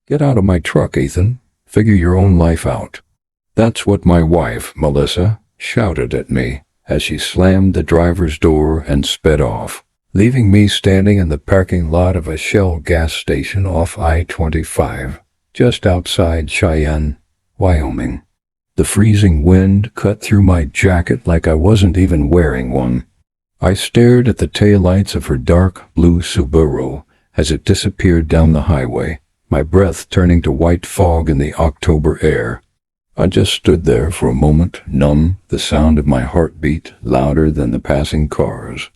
"Get out of my truck, Ethan. Figure your own life out." That's what my wife, Melissa, shouted at me as she slammed the driver's door and sped off, leaving me standing in the parking lot of a Shell gas station off I-25, just outside Cheyenne, Wyoming. The freezing wind cut through my jacket like I wasn't even wearing one. I stared at the taillights of her dark blue Subaru as it disappeared down the highway, my breath turning to white fog in the October air. I just stood there for a moment, numb, the sound of my heartbeat louder than the passing cars.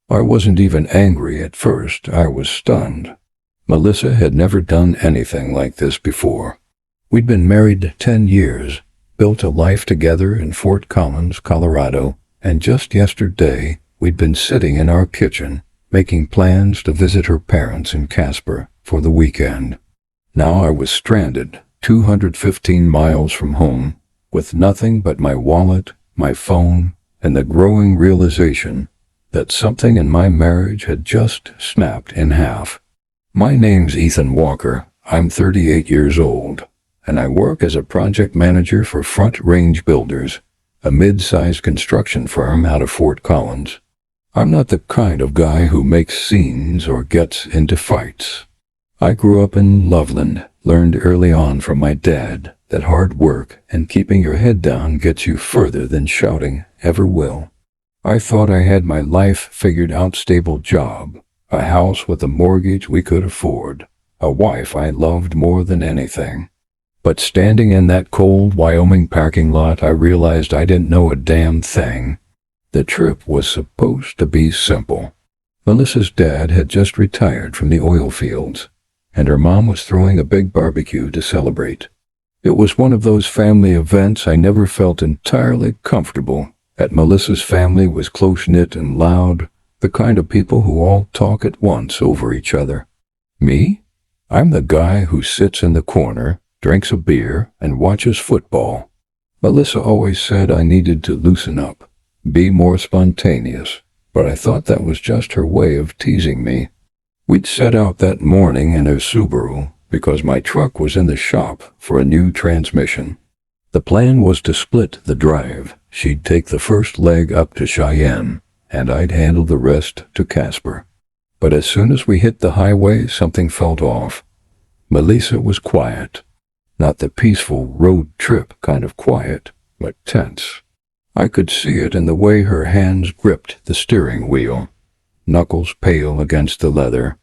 I wasn't even angry at first, I was stunned. Melissa had never done anything like this before. We'd been married 10 years, built a life together in Fort Collins, Colorado, and just yesterday we'd been sitting in our kitchen, making plans to visit her parents in Casper for the weekend. Now I was stranded, 215 miles from home, with nothing but my wallet, my phone, and the growing realization that something in my marriage had just snapped in half. My name's Ethan Walker. I'm 38 years old, and I work as a project manager for Front Range Builders, a mid-sized construction firm out of Fort Collins. I'm not the kind of guy who makes scenes or gets into fights. I grew up in Loveland, learned early on from my dad that hard work and keeping your head down gets you further than shouting ever will. I thought I had my life figured out, stable job, a house with a mortgage we could afford, a wife I loved more than anything. But standing in that cold Wyoming parking lot, I realized I didn't know a damn thing. The trip was supposed to be simple. Melissa's dad had just retired from the oil fields, and her mom was throwing a big barbecue to celebrate. It was one of those family events I never felt entirely comfortable at. Melissa's family was close-knit and loud, the kind of people who all talk at once over each other. Me? I'm the guy who sits in the corner, drinks a beer, and watches football. Melissa always said I needed to loosen up, be more spontaneous, but I thought that was just her way of teasing me. We'd set out that morning in a Subaru because my truck was in the shop for a new transmission. The plan was to split the drive. She'd take the first leg up to Cheyenne, and I'd handle the rest to Casper. But as soon as we hit the highway, something felt off. Melissa was quiet. Not the peaceful road trip kind of quiet, but tense. I could see it in the way her hands gripped the steering wheel, knuckles pale against the leather.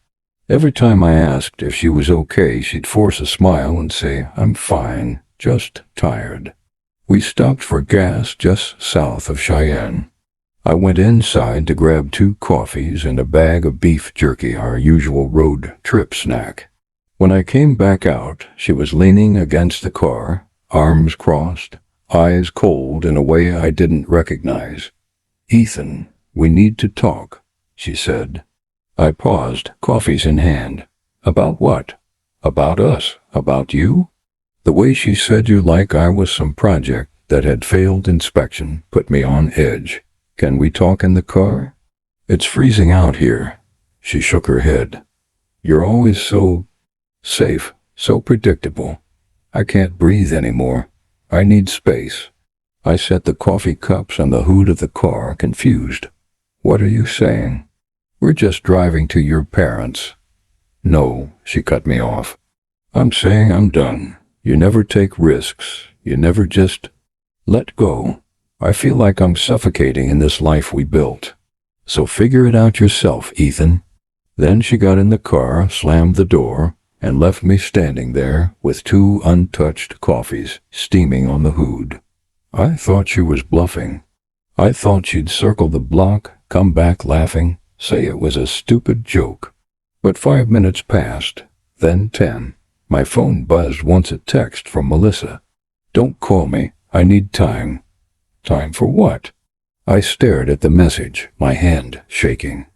Every time I asked if she was okay, she'd force a smile and say, "I'm fine, just tired." We stopped for gas just south of Cheyenne. I went inside to grab 2 coffees and a bag of beef jerky, our usual road trip snack. When I came back out, she was leaning against the car, arms crossed, eyes cold in a way I didn't recognize. "Ethan, we need to talk," she said. I paused, coffees in hand. "About what?" "About us. About you." The way she said you like I was some project that had failed inspection put me on edge. "Can we talk in the car?" "It's freezing out here." She shook her head. "You're always so safe, so predictable. I can't breathe anymore. I need space." I set the coffee cups on the hood of the car, confused. "What are you saying?" "We're just driving to your parents." "No," she cut me off. "I'm saying I'm done. You never take risks. You never just let go. I feel like I'm suffocating in this life we built. So figure it out yourself, Ethan." Then she got in the car, slammed the door, and left me standing there with 2 untouched coffees steaming on the hood. I thought she was bluffing. I thought she'd circle the block, come back laughing, say it was a stupid joke. But 5 minutes passed, then 10. My phone buzzed once, a text from Melissa. "Don't call me. I need time." "Time for what?" I stared at the message, my hand shaking.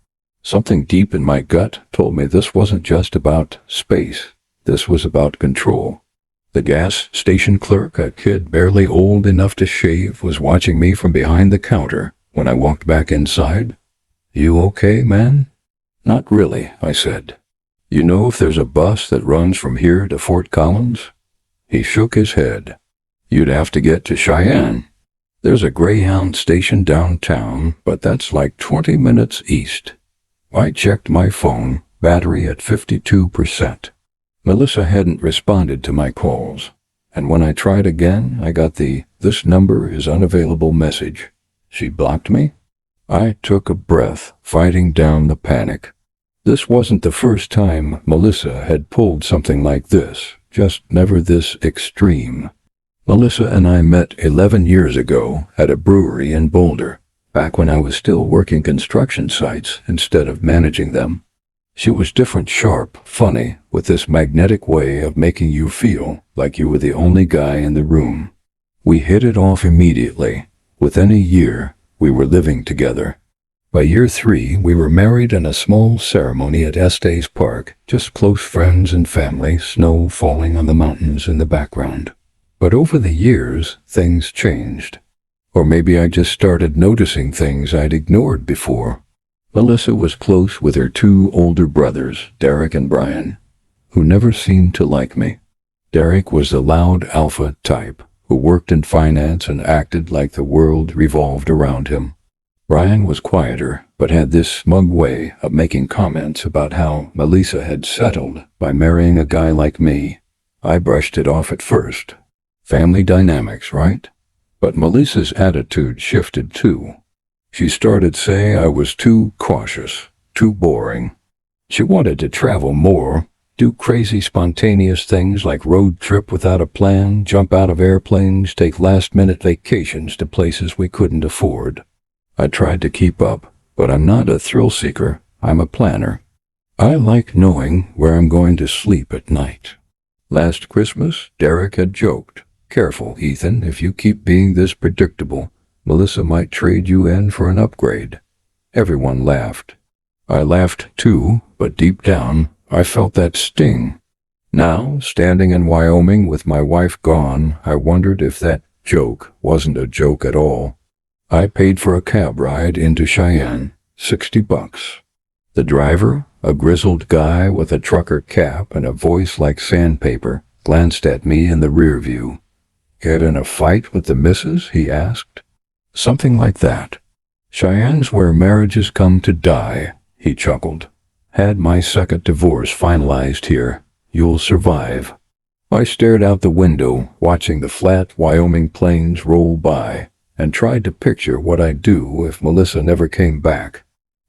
Something deep in my gut told me this wasn't just about space. This was about control. The gas station clerk, a kid barely old enough to shave, was watching me from behind the counter when I walked back inside. "You okay, man?" "Not really," I said. You know if there's a bus that runs from here to Fort Collins? He shook his head. You'd have to get to Cheyenne. There's a Greyhound station downtown, but that's like 20 minutes east. I checked my phone, battery at 52%. Melissa hadn't responded to my calls, and when I tried again, I got the "this number is unavailable" message. She blocked me? I took a breath, fighting down the panic. This wasn't the first time Melissa had pulled something like this, just never this extreme. Melissa and I met 11 years ago at a brewery in Boulder, back when I was still working construction sites instead of managing them. She was different, sharp, funny, with this magnetic way of making you feel like you were the only guy in the room. We hit it off immediately. Within a year, we were living together. By year 3, we were married in a small ceremony at Estes Park, just close friends and family, snow falling on the mountains in the background. But over the years, things changed. Or maybe I just started noticing things I'd ignored before. Melissa was close with her 2 older brothers, Derek and Brian, who never seemed to like me. Derek was the loud alpha type, who worked in finance and acted like the world revolved around him. Brian was quieter, but had this smug way of making comments about how Melissa had settled by marrying a guy like me. I brushed it off at first. Family dynamics, right? But Melissa's attitude shifted too. She started saying I was too cautious, too boring. She wanted to travel more, do crazy spontaneous things like road trip without a plan, jump out of airplanes, take last-minute vacations to places we couldn't afford. I tried to keep up, but I'm not a thrill seeker, I'm a planner. I like knowing where I'm going to sleep at night. Last Christmas, Derek had joked, "Careful, Ethan, if you keep being this predictable, Melissa might trade you in for an upgrade." Everyone laughed. I laughed too, but deep down, I felt that sting. Now, standing in Wyoming with my wife gone, I wondered if that joke wasn't a joke at all. I paid for a cab ride into Cheyenne, $60. The driver, a grizzled guy with a trucker cap and a voice like sandpaper, glanced at me in the rear view. "Get in a fight with the missus?" he asked. "Something like that." "Cheyenne's where marriages come to die," he chuckled. "Had my second divorce finalized here. You'll survive." I stared out the window, watching the flat Wyoming plains roll by, and tried to picture what I'd do if Melissa never came back.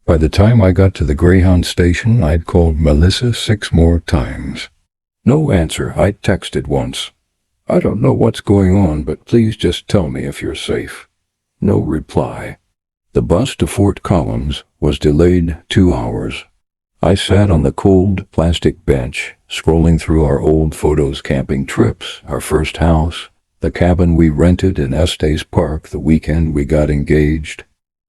By the time I got to the Greyhound station, I'd called Melissa 6 more times. No answer. I texted once. "I don't know what's going on, but please just tell me if you're safe." No reply. The bus to Fort Collins was delayed 2 hours. I sat on the cold plastic bench, scrolling through our old photos, camping trips, our first house, the cabin we rented in Estes Park the weekend we got engaged.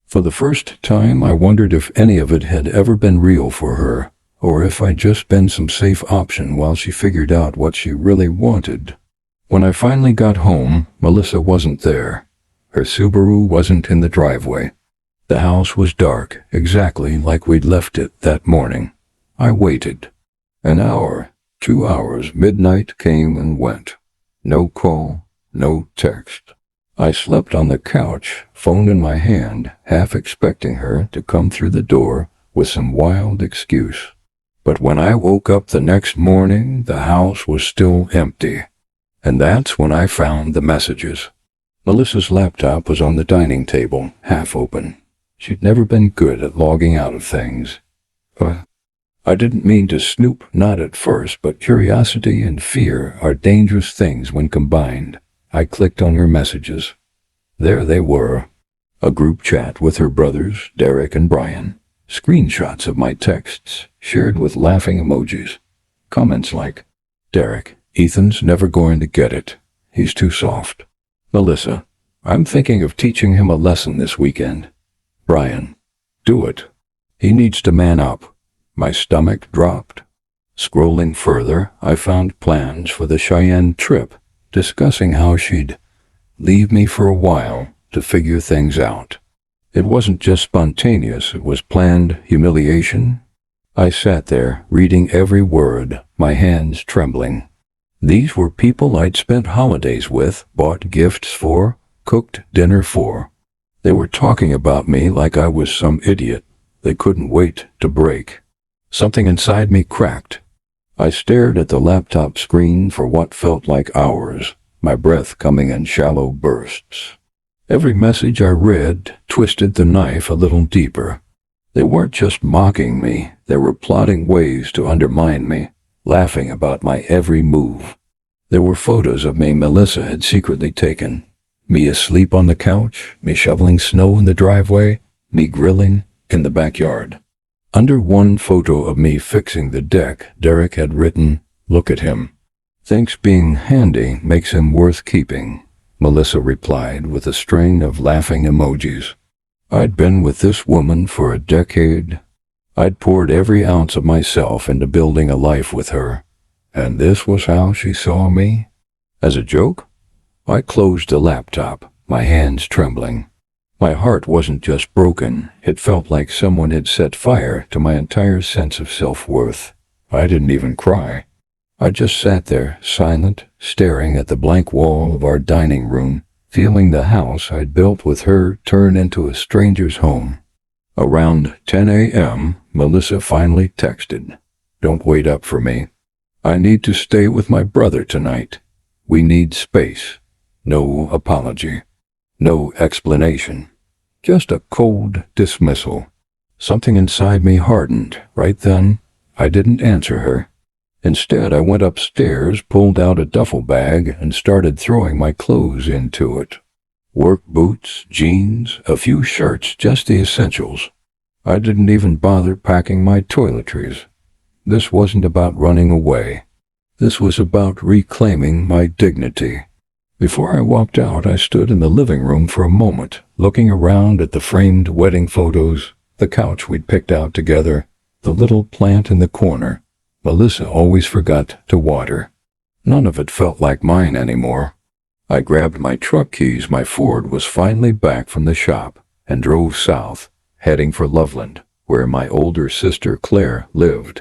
For the first time, I wondered if any of it had ever been real for her, or if I'd just been some safe option while she figured out what she really wanted. When I finally got home, Melissa wasn't there. Her Subaru wasn't in the driveway. The house was dark, exactly like we'd left it that morning. I waited. An hour, 2 hours, midnight came and went. No call, no text. I slept on the couch, phone in my hand, half expecting her to come through the door with some wild excuse. But when I woke up the next morning, the house was still empty. And that's when I found the messages. Melissa's laptop was on the dining table, half open. She'd never been good at logging out of things. I didn't mean to snoop, not at first, but curiosity and fear are dangerous things when combined. I clicked on her messages. There they were. A group chat with her brothers, Derek and Brian. Screenshots of my texts, shared with laughing emojis. Comments like, "Derek, Ethan's never going to get it. He's too soft." Melissa, "I'm thinking of teaching him a lesson this weekend." Brian, "Do it. He needs to man up." My stomach dropped. Scrolling further, I found plans for the Cheyenne trip, discussing how she'd leave me for a while to figure things out. It wasn't just spontaneous, it was planned humiliation. I sat there, reading every word, my hands trembling. These were people I'd spent holidays with, bought gifts for, cooked dinner for. They were talking about me like I was some idiot they couldn't wait to break. Something inside me cracked. I stared at the laptop screen for what felt like hours, my breath coming in shallow bursts. Every message I read twisted the knife a little deeper. They weren't just mocking me, they were plotting ways to undermine me, laughing about my every move. There were photos of me Melissa had secretly taken. Me asleep on the couch, me shoveling snow in the driveway, me grilling in the backyard. Under one photo of me fixing the deck, Derek had written, "Look at him. Thinks being handy makes him worth keeping," Melissa replied with a string of laughing emojis. I'd been with this woman for a decade. I'd poured every ounce of myself into building a life with her. And this was how she saw me? As a joke? I closed the laptop, my hands trembling. My heart wasn't just broken, it felt like someone had set fire to my entire sense of self-worth. I didn't even cry. I just sat there, silent, staring at the blank wall of our dining room, feeling the house I'd built with her turn into a stranger's home. Around 10 a.m., Melissa finally texted, "Don't wait up for me. I need to stay with my brother tonight. We need space. No apology. No explanation. Just a cold dismissal." Something inside me hardened. Right then, I didn't answer her. Instead, I went upstairs, pulled out a duffel bag, and started throwing my clothes into it. Work boots, jeans, a few shirts, just the essentials. I didn't even bother packing my toiletries. This wasn't about running away. This was about reclaiming my dignity. Before I walked out, I stood in the living room for a moment, looking around at the framed wedding photos, the couch we'd picked out together, the little plant in the corner Melissa always forgot to water. None of it felt like mine anymore. I grabbed my truck keys, my Ford was finally back from the shop, and drove south, heading for Loveland, where my older sister Claire lived.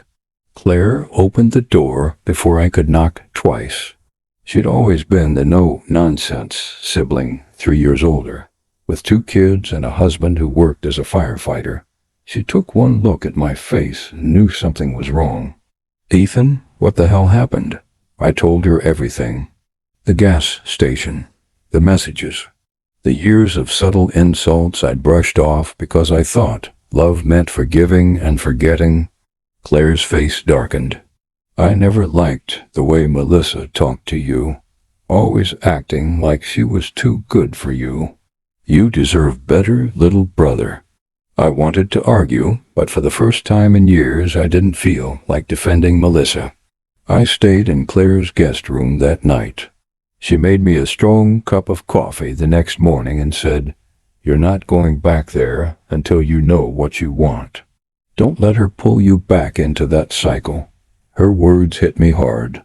Claire opened the door before I could knock twice. She'd always been the no-nonsense sibling, 3 years older, with 2 kids and a husband who worked as a firefighter. She took one look at my face and knew something was wrong. "Ethan, what the hell happened?" I told her everything. The gas station, the messages, the years of subtle insults I'd brushed off because I thought love meant forgiving and forgetting. Claire's face darkened. "I never liked the way Melissa talked to you, always acting like she was too good for you. You deserve better, little brother." I wanted to argue, but for the first time in years I didn't feel like defending Melissa. I stayed in Claire's guest room that night. She made me a strong cup of coffee the next morning and said, "You're not going back there until you know what you want. Don't let her pull you back into that cycle." Her words hit me hard,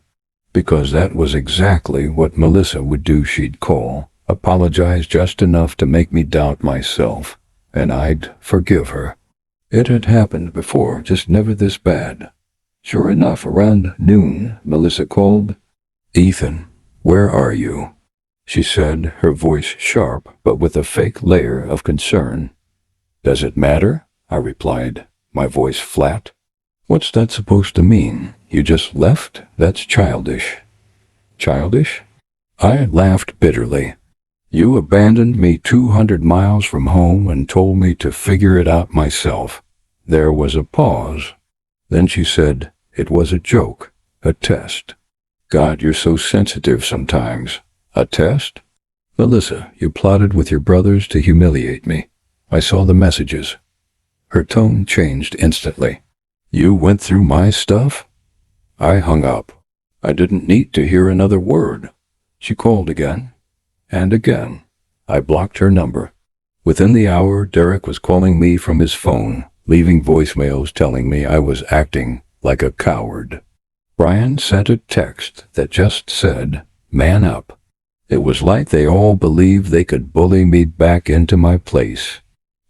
because that was exactly what Melissa would do. She'd call, apologize just enough to make me doubt myself, and I'd forgive her. It had happened before, just never this bad. Sure enough, around noon, Melissa called. "Ethan, where are you?" she said, her voice sharp, but with a fake layer of concern. "Does it matter?" I replied, my voice flat. "What's that supposed to mean? You just left? That's childish." "Childish?" I laughed bitterly. "You abandoned me 200 miles from home and told me to figure it out myself." There was a pause. Then she said, "It was a joke, a test." God, you're so sensitive sometimes. A test? "Melissa, you plotted with your brothers to humiliate me. I saw the messages." Her tone changed instantly. "You went through my stuff?" I hung up. I didn't need to hear another word. She called again. And again. I blocked her number. Within the hour, Derek was calling me from his phone, leaving voicemails telling me I was acting like a coward. Brian sent a text that just said, "Man up." It was like they all believed they could bully me back into my place.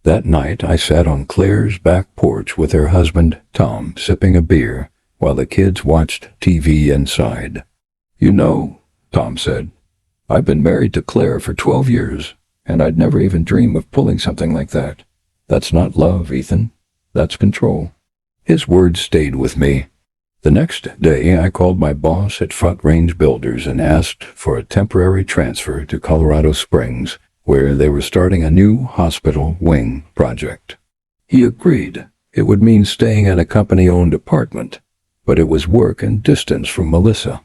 That night I sat on Claire's back porch with her husband, Tom, sipping a beer, while the kids watched TV inside. "You know," Tom said, "I've been married to Claire for 12 years, and I'd never even dream of pulling something like that. That's not love, Ethan. That's control." His words stayed with me. The next day, I called my boss at Front Range Builders and asked for a temporary transfer to Colorado Springs, where they were starting a new hospital wing project. He agreed. It would mean staying in a company-owned apartment, but it was work and distance from Melissa.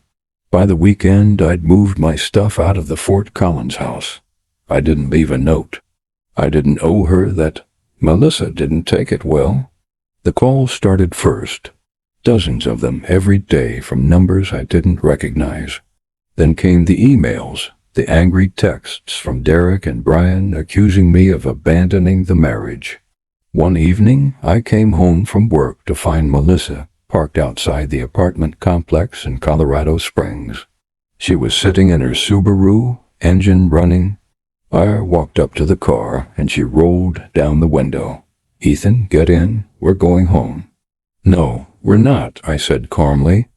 By the weekend, I'd moved my stuff out of the Fort Collins house. I didn't leave a note. I didn't owe her that. Melissa didn't take it well. The calls started first. Dozens of them every day from numbers I didn't recognize. Then came the emails, the angry texts from Derek and Brian accusing me of abandoning the marriage. One evening, I came home from work to find Melissa parked outside the apartment complex in Colorado Springs. She was sitting in her Subaru, engine running. I walked up to the car and she rolled down the window. "Ethan, get in. We're going home." "No, we're not," I said calmly.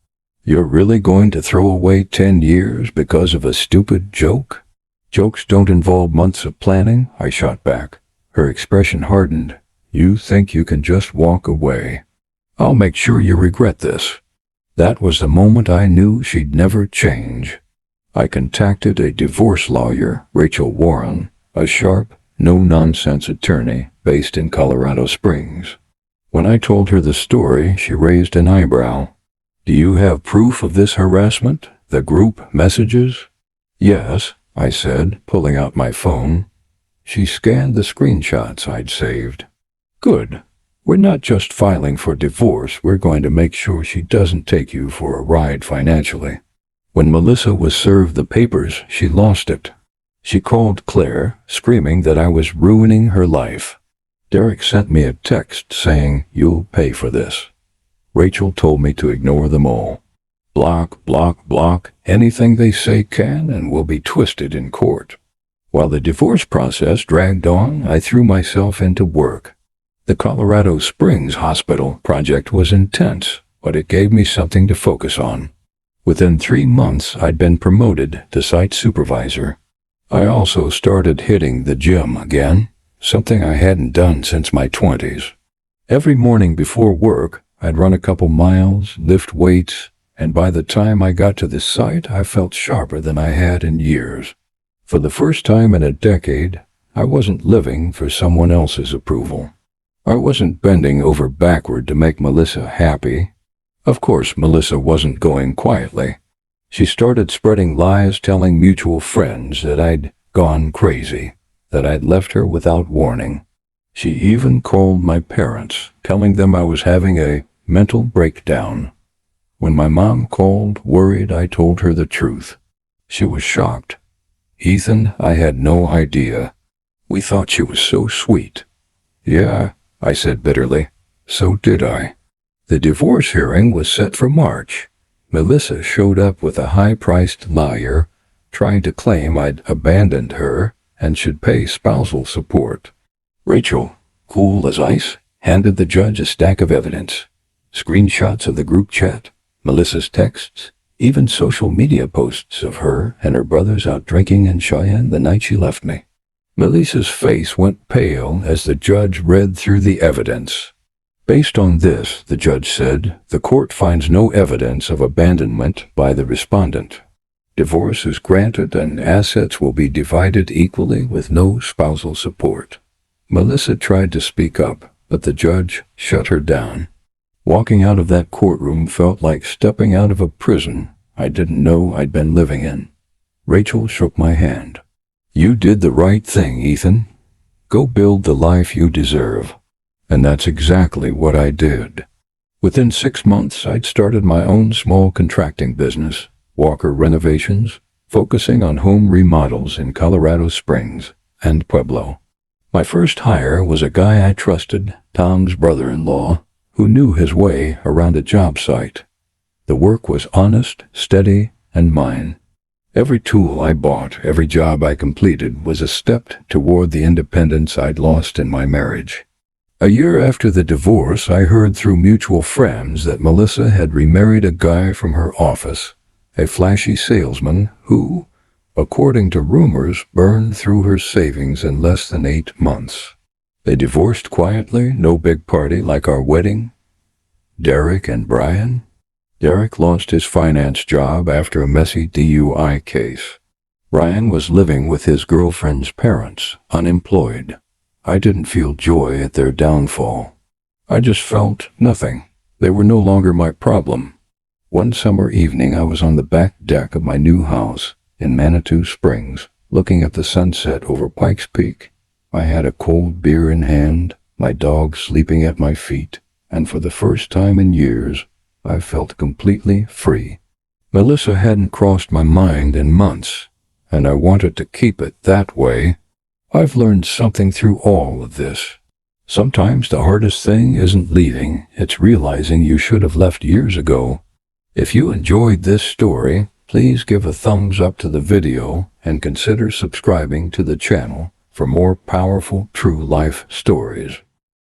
"You're really going to throw away 10 years because of a stupid joke?" "Jokes don't involve months of planning," I shot back. Her expression hardened. "You think you can just walk away? I'll make sure you regret this." That was the moment I knew she'd never change. I contacted a divorce lawyer, Rachel Warren, a sharp, no-nonsense attorney based in Colorado Springs. When I told her the story, she raised an eyebrow. "Do you have proof of this harassment? The group messages?" "Yes," I said, pulling out my phone. She scanned the screenshots I'd saved. "Good. We're not just filing for divorce, we're going to make sure she doesn't take you for a ride financially." When Melissa was served the papers, she lost it. She called Claire, screaming that I was ruining her life. Derek sent me a text saying, "You'll pay for this." Rachel told me to ignore them all. Block, block, block. Anything they say can and will be twisted in court. While the divorce process dragged on, I threw myself into work. The Colorado Springs Hospital project was intense, but it gave me something to focus on. Within 3 months, I'd been promoted to site supervisor. I also started hitting the gym again, something I hadn't done since my 20s. Every morning before work, I'd run a couple miles, lift weights, and by the time I got to the site, I felt sharper than I had in years. For the first time in a decade, I wasn't living for someone else's approval. I wasn't bending over backward to make Melissa happy. Of course, Melissa wasn't going quietly. She started spreading lies, telling mutual friends that I'd gone crazy, that I'd left her without warning. She even called my parents, telling them I was having a mental breakdown. When my mom called, worried, I told her the truth. She was shocked. "Ethan, I had no idea. We thought she was so sweet." "Yeah," I said bitterly. "So did I." The divorce hearing was set for March. Melissa showed up with a high-priced lawyer, trying to claim I'd abandoned her and should pay spousal support. Rachel, cool as ice, handed the judge a stack of evidence. Screenshots of the group chat, Melissa's texts, even social media posts of her and her brothers out drinking in Cheyenne the night she left me. Melissa's face went pale as the judge read through the evidence. Based on this, the judge said, the court finds no evidence of abandonment by the respondent. Divorce is granted and assets will be divided equally with no spousal support. Melissa tried to speak up, but the judge shut her down. Walking out of that courtroom felt like stepping out of a prison I didn't know I'd been living in. Rachel shook my hand. "You did the right thing, Ethan. Go build the life you deserve." And that's exactly what I did. Within 6 months, I'd started my own small contracting business, Walker Renovations, focusing on home remodels in Colorado Springs and Pueblo. My first hire was a guy I trusted, Tom's brother-in-law, who knew his way around a job site. The work was honest, steady, and mine. Every tool I bought, every job I completed was a step toward the independence I'd lost in my marriage. A year after the divorce, I heard through mutual friends that Melissa had remarried a guy from her office, a flashy salesman who, according to rumors, burned through her savings in less than 8 months. They divorced quietly, no big party like our wedding. Derek and Brian? Derek lost his finance job after a messy DUI case. Brian was living with his girlfriend's parents, unemployed. I didn't feel joy at their downfall. I just felt nothing. They were no longer my problem. One summer evening, I was on the back deck of my new house in Manitou Springs, looking at the sunset over Pikes Peak. I had a cold beer in hand, my dog sleeping at my feet, and for the first time in years, I felt completely free. Melissa hadn't crossed my mind in months, and I wanted to keep it that way. I've learned something through all of this. Sometimes the hardest thing isn't leaving, it's realizing you should have left years ago. If you enjoyed this story, please give a thumbs up to the video and consider subscribing to the channel for more powerful true life stories.